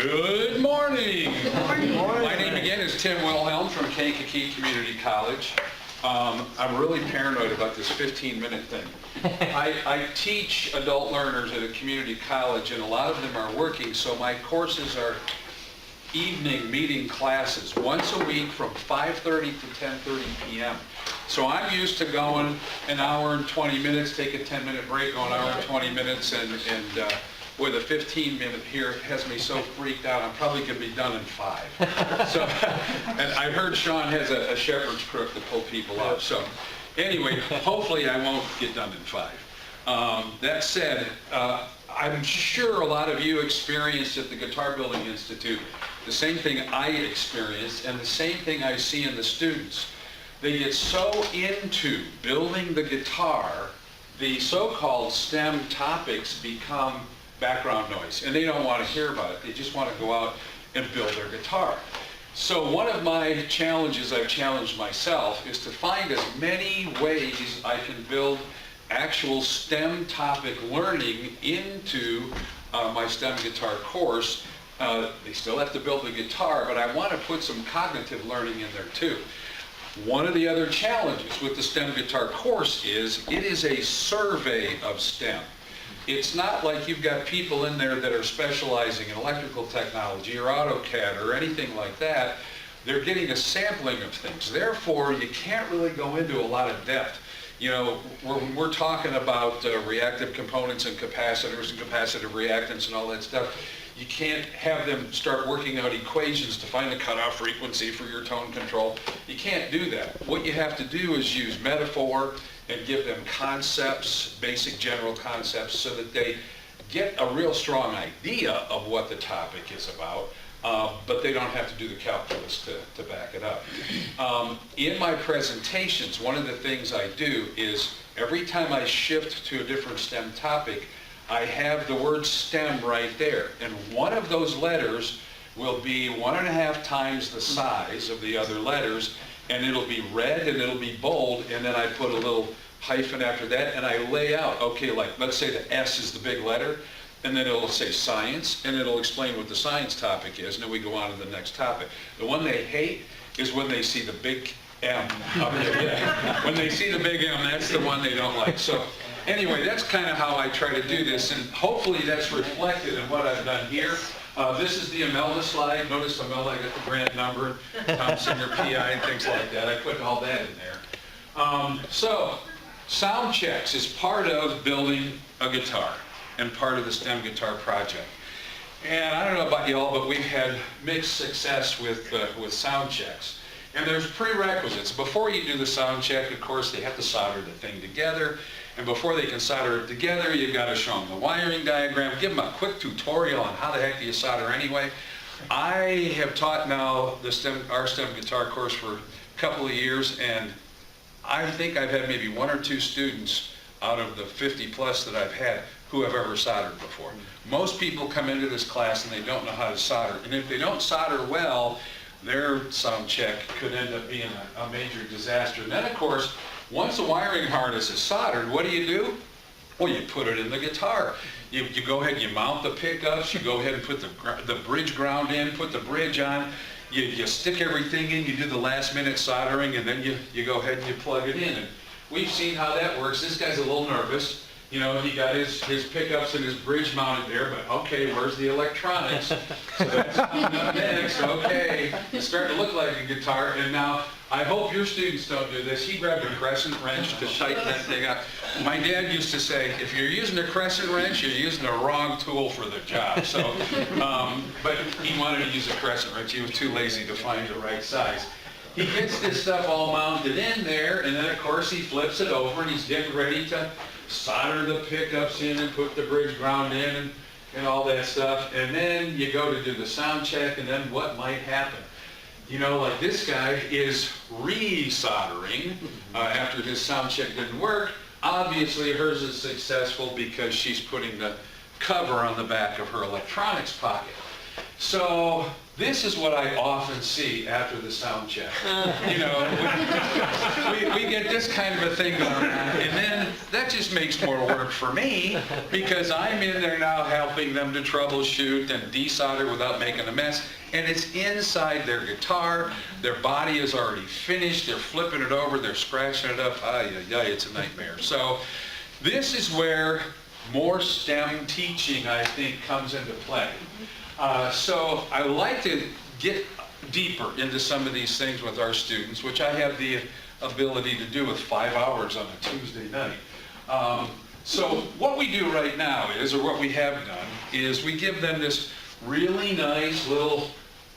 Good morning. Good morning. My name again is Tim Wilhelm from Kankakee Community College. I'm really paranoid about this 15-minute thing. I teach adult learners at a community college, and a lot of them are working, so my courses are evening meeting classes once a week from 5:30 to 10:30 p.m. So I'm used to going an hour and 20 minutes, take a 10-minute break, go an hour and 20 minutes, and with a 15-minute here has me so freaked out, I'm probably going to be done in 5. So, and I heard Sean has a shepherd's crook to pull people up. So anyway, hopefully I won't get done in 5. That said, I'm sure a lot of you experienced at the Guitar Building Institute the same thing I experienced and the same thing I see in the students. They get so into building the guitar, the so-called STEM topics become background noise, and they don't want to hear about it. They just want to go out and build their guitar. So one of my challenges I've challenged myself is to find as many ways I can build actual STEM topic learning into my STEM guitar course. They still have to build the guitar, but I want to put some cognitive learning in there too. One of the other challenges with the STEM guitar course is it is a survey of STEM. It's not like you've got people in there that are specializing in electrical technology or AutoCAD or anything like that. They're getting a sampling of things. Therefore, you can't really go into a lot of depth. You know, we're talking about reactive components and capacitors and capacitive reactance and all that stuff. You can't have them start working out equations to find the cutoff frequency for your tone control. You can't do that. What you have to do is use metaphor and give them concepts, basic general concepts, so that they get a real strong idea of what the topic is about, but they don't have to do the calculus to back it up. In my presentations, one of the things I do is every time I shift to a different STEM topic, I have the word STEM right there, and one of those letters will be 1.5 times the size of the other letters, and it'll be red and it'll be bold, and then I put a little hyphen after that, and I lay out, okay, like let's say the S is the big letter, and then it'll say science, and it'll explain what the science topic is, and then we go on to the next topic. The one they hate is when they see the big M up there. When they see the big M, that's the one they don't like. So anyway, that's kind of how I try to do this, and hopefully that's reflected in what I've done here. This is the Imelda slide. Notice Imelda, I got the grant number, Thompson, your PI, and things like that. I put all that in there. So sound checks is part of building a guitar and part of the STEM guitar project. And I don't know about y'all, but we've had mixed success with sound checks. And there's prerequisites. Before you do the sound check, of course, they have to solder the thing together. And before they can solder it together, you've got to show them the wiring diagram, give them a quick tutorial on how the heck do you solder anyway. I have taught now our STEM guitar course for a couple of years, and I think I've had maybe 1 or 2 students out of the 50 plus that I've had who have ever soldered before. Most people come into this class and they don't know how to solder. And if they don't solder well, their sound check could end up being a major disaster. And then, of course, once the wiring harness is soldered, what do? Well, you put it in the guitar. You go ahead, you mount the pickups, you go ahead and put the bridge ground in, put the bridge on, you stick everything in, you do the last minute soldering, and then you go ahead and you plug it in. And we've seen how that works. This guy's a little nervous. You know, he got his pickups and his bridge mounted there, but okay, where's the electronics? So that's coming up next. Okay, it's starting to look like a guitar. And now, I hope your students don't do this. He grabbed a crescent wrench to tighten that thing up. My dad used to say, if you're using a crescent wrench, you're using the wrong tool for the job. So, but he wanted to use a crescent wrench. He was too lazy to find the right size. He gets this stuff all mounted in there, and then of course he flips it over and he's getting ready to solder the pickups in and put the bridge ground in and all that stuff. And then you go to do the sound check, and then what might happen? You know, like this guy is re-soldering after his sound check didn't work. Obviously hers is successful because she's putting the cover on the back of her electronics pocket. So this is what I often see after the sound check. You know, we get this kind of a thing going on, and then that just makes more work for me because I'm in there now helping them to troubleshoot and desolder without making a mess. And it's inside their guitar. Their body is already finished. They're flipping it over. They're scratching it up. It's a nightmare. So this is where more STEM teaching, I think, comes into play. So I like to get deeper into some of these things with our students, which I have the ability to do with 5 hours on a Tuesday night. So what we do right now is, or what we have done, is we give them this really nice little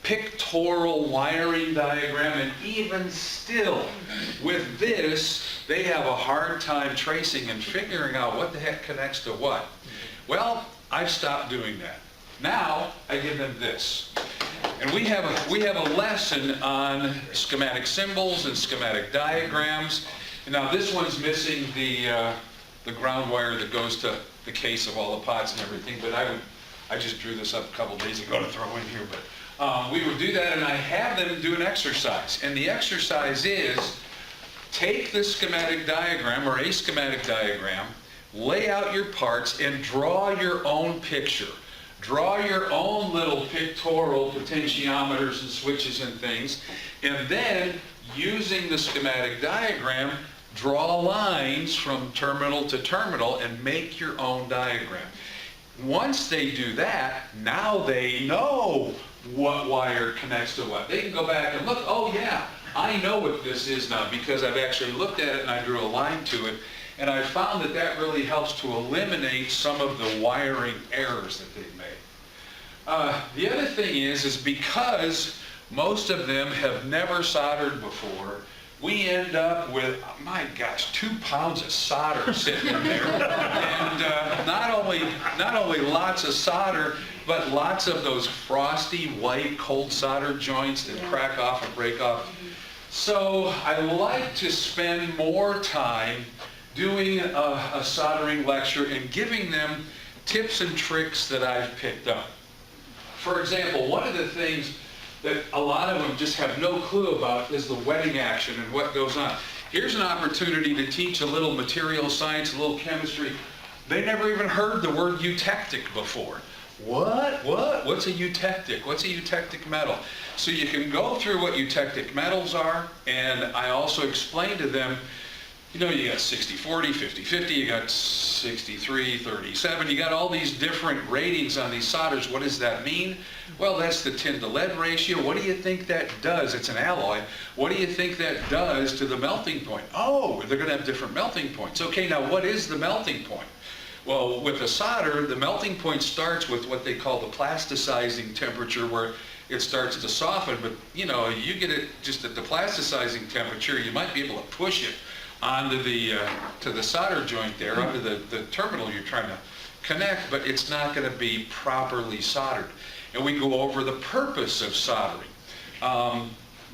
pictorial wiring diagram, and even still with this they have a hard time tracing and figuring out what the heck connects to what. Well, I've stopped doing that. Now I give them this, and we have a lesson on schematic symbols and schematic diagrams. And now this one's missing the ground wire that goes to the case of all the pots and everything, but I just drew this up a couple days ago to throw in here, but we would do that, and I have them do an exercise. And the exercise is, take the schematic diagram or a schematic diagram, lay out your parts, and draw your own picture. Draw your own little pictorial potentiometers and switches and things, and then using the schematic diagram, draw lines from terminal to terminal and make your own diagram. Once they do that, now they know what wire connects to what. They can go back and look, oh yeah, I know what this is now because I've actually looked at it and I drew a line to it. And I found that that really helps to eliminate some of the wiring errors that they've made. The other thing is because most of them have never soldered before, we end up with, my gosh, 2 pounds of solder sitting in there. And not only lots of solder, but lots of those frosty, white, cold solder joints that crack off and break off. So I like to spend more time doing a soldering lecture and giving them tips and tricks that I've picked up. For example, one of the things that a lot of them just have no clue about is the wetting action and what goes on. Here's an opportunity to teach a little material science, a little chemistry. They never even heard the word eutectic before. What? What's a eutectic? What's a eutectic metal? So you can go through what eutectic metals are, and I also explain to them, you know, you got 60-40, 50-50, you got 63-37, you got all these different ratings on these solders. What does that mean? Well, that's the tin to lead ratio. What do you think that does? It's an alloy. What do you think that does to the melting point? Oh, they're going to have different melting points. Okay, now what is the melting point? Well, with the solder, the melting point starts with what they call the plasticizing temperature, where it starts to soften, but you know, you get it just at the plasticizing temperature, you might be able to push it onto the to the solder joint there, onto the terminal you're trying to connect, but it's not going to be properly soldered. And we go over the purpose of soldering.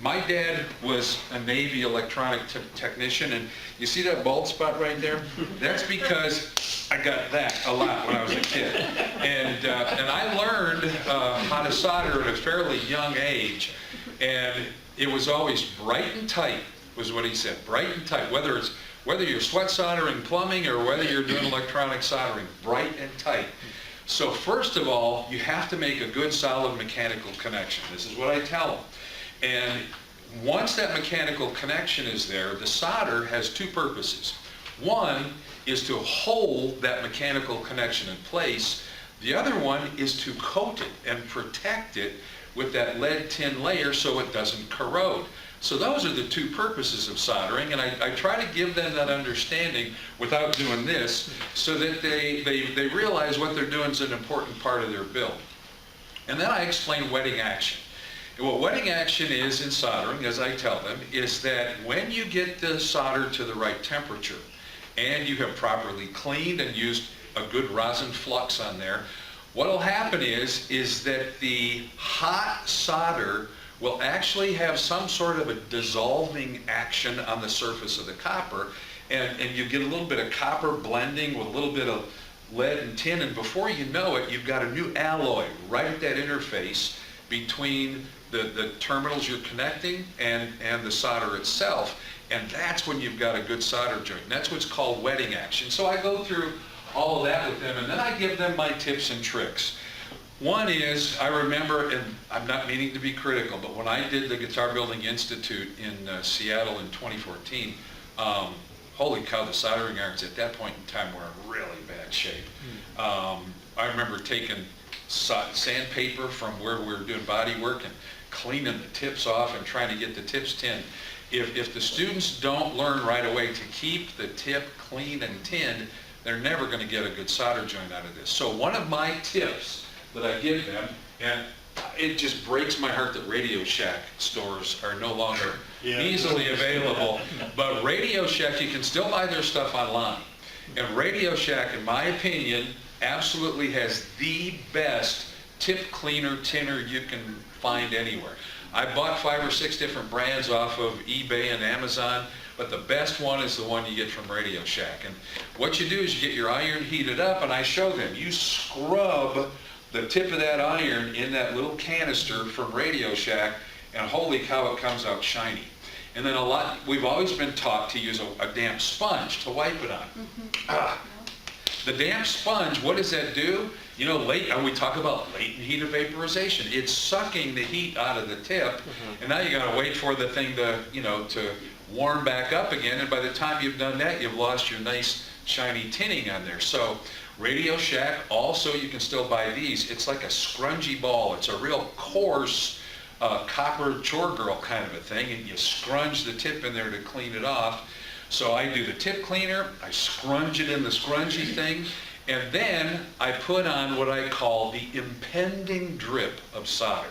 My dad was a Navy electronic technician, and you see that bald spot right there? That's because I got that a lot when I was a kid. And I learned how to solder at a fairly young age, and it was always bright and tight, was what he said, bright and tight, whether you're sweat soldering plumbing or whether you're doing electronic soldering, bright and tight. So first of all, you have to make a good solid mechanical connection. This is what I tell them. And once that mechanical connection is there, the solder has 2 purposes. One is to hold that mechanical connection in place. The other one is to coat it and protect it with that lead tin layer so it doesn't corrode. So those are the 2 purposes of soldering, and I try to give them that understanding without doing this so that they realize what they're doing is an important part of their build. And then I explain wetting action. And what wetting action is in soldering, as I tell them, is that when you get the solder to the right temperature and you have properly cleaned and used a good rosin flux on there, what will happen is that the hot solder will actually have some sort of a dissolving action on the surface of the copper, and you get a little bit of copper blending with a little bit of lead and tin, and before you know it, you've got a new alloy right at that interface, between the terminals you're connecting and the solder itself. And that's when you've got a good solder joint. And that's what's called wetting action. So I go through all of that with them, and then I give them my tips and tricks. One is, I remember, and I'm not meaning to be critical, but when I did the Guitar Building Institute in Seattle in 2014, holy cow, the soldering irons at that point in time were in really bad shape. I remember taking sandpaper from where we were doing body work and cleaning the tips off and trying to get the tips tinned. If the students don't learn right away to keep the tip clean and tinned, they're never going to get a good solder joint out of this. So one of my tips that I give them, and it just breaks my heart that Radio Shack stores are no longer easily available, but Radio Shack, you can still buy their stuff online. And Radio Shack, in my opinion, absolutely has the best tip cleaner tinner you can find anywhere. I bought 5 or 6 different brands off of eBay and Amazon, but the best one is the one you get from Radio Shack. And what you do is you get your iron heated up, and I show them, you scrub the tip of that iron in that little canister from Radio Shack, and holy cow, it comes out shiny. And then we've always been taught to use a damp sponge to wipe it on. The damp sponge, what does that do? You know, we talk about latent heat of vaporization. It's sucking the heat out of the tip, and now you got to wait for the thing to, to warm back up again. And by the time you've done that, you've lost your nice shiny tinning on there. So Radio Shack, also you can still buy these. It's like a scrungy ball. It's a real coarse copper chore girl kind of a thing, and you scrunge the tip in there to clean it off. So I do the tip cleaner, I scrunge it in the scrungy thing, and then I put on what I call the impending drip of solder.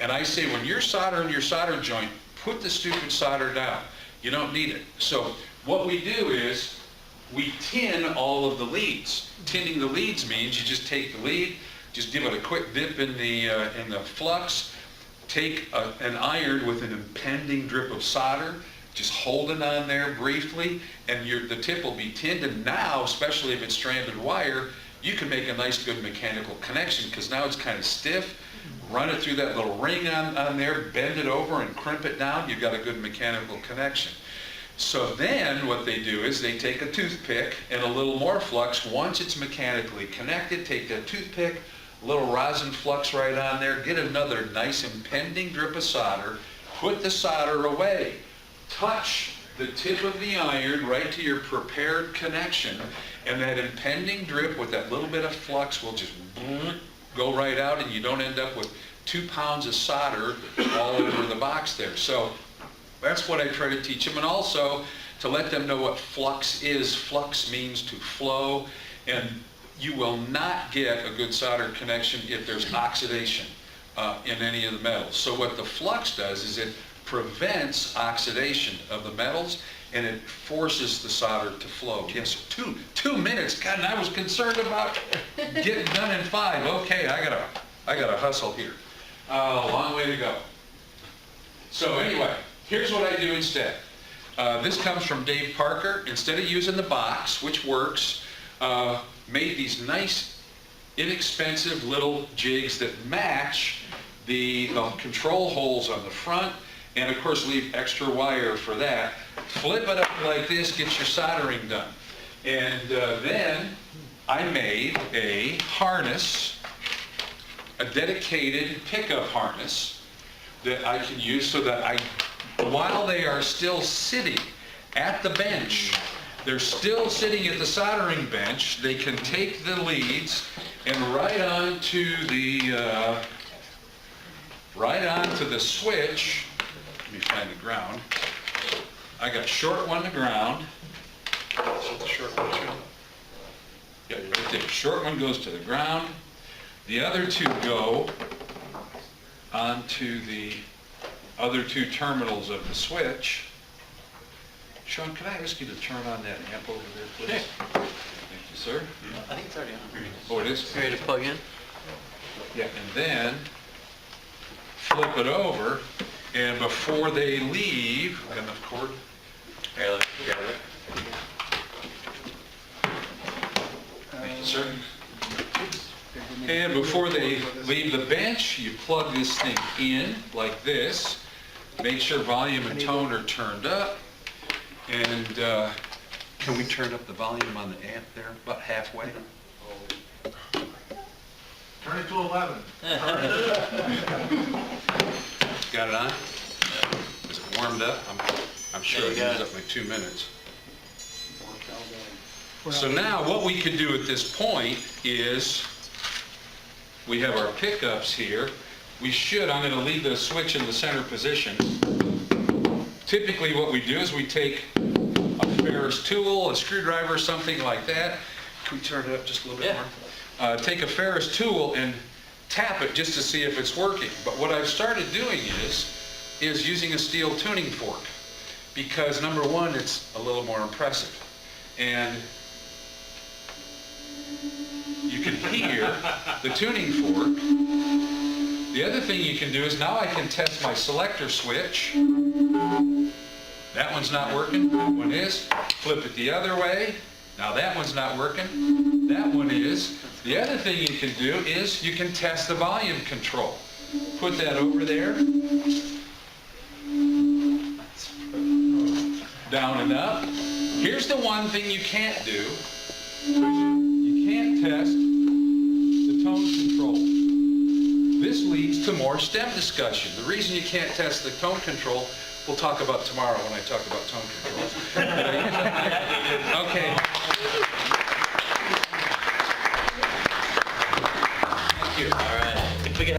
And I say, when you're soldering your solder joint, put the stupid solder down. You don't need it. So what we do is we tin all of the leads. Tinning the leads means you just take the lead, just give it a quick dip in the flux, take an iron with an impending drip of solder, just hold it on there briefly, and the tip will be tinned. And now, especially if it's stranded wire, you can make a nice good mechanical connection, because now it's kind of stiff. Run it through that little ring on there, bend it over and crimp it down, you've got a good mechanical connection. So then what they do is they take a toothpick and a little more flux. Once it's mechanically connected, take that toothpick, a little rosin flux right on there, get another nice impending drip of solder, put the solder away. Touch the tip of the iron right to your prepared connection, and that impending drip with that little bit of flux will just go right out, and you don't end up with 2 pounds of solder all over the box there. So that's what I try to teach them, and also to let them know what flux is. Flux means to flow, and you will not get a good solder connection if there's oxidation in any of the metals. So what the flux does is it prevents oxidation of the metals, and it forces the solder to flow. Yes, 2 minutes. God, and I was concerned about getting done in 5. Okay, I gotta hustle here. Long way to go. So anyway, here's what I do instead. This comes from Dave Parker. Instead of using the box, which works, made these nice, inexpensive little jigs that match the control holes on the front, and of course leave extra wire for that. Flip it up like this, get your soldering done. And then I made a harness, a dedicated pickup harness that I can use so that while they are still sitting at the bench, they're still sitting at the soldering bench, they can take the leads and right onto the switch. Let me find the ground. I got short one to ground. So the short one to, yeah, right there. Short one goes to the ground. The other 2 go onto the other 2 terminals of the switch. Sean, can I ask you to turn on that amp over there, please? Okay. Thank you, sir. I think it's already on. Oh, it is? Ready to plug in? Yeah, and then flip it over, and before they leave, got enough cord? Here, let me grab it. Thank you, sir. And before they leave the bench, you plug this thing in like this. Make sure volume and tone are turned up. And can we turn up the volume on the amp there about halfway? Turn it to 11. Got it on? Is it warmed up? I'm sure Yeah, it you got used it. up my 2 minutes. So now what we could do at this point is, we have our pickups here. We should, I'm going to leave the switch in the center position. Typically what we do is we take a Ferris tool, a screwdriver, something like that. Can we turn it up just a little bit more? Take a Ferris tool and tap it just to see if it's working. But what I've started doing is using a steel tuning fork, because number one, it's a little more impressive. And you can hear the tuning fork. The other thing you can do is now I can test my selector switch. That one's not working, that one is. Flip it the other way. Now that one's not working, that one is. The other thing you can do is you can test the volume control. Put that over there. Down and up. Here's the one thing you can't do. You can't test the tone control. This leads to more STEM discussion. The reason you can't test the tone control, we'll talk about tomorrow when I talk about tone controls. Okay. Thank you. All right. If we can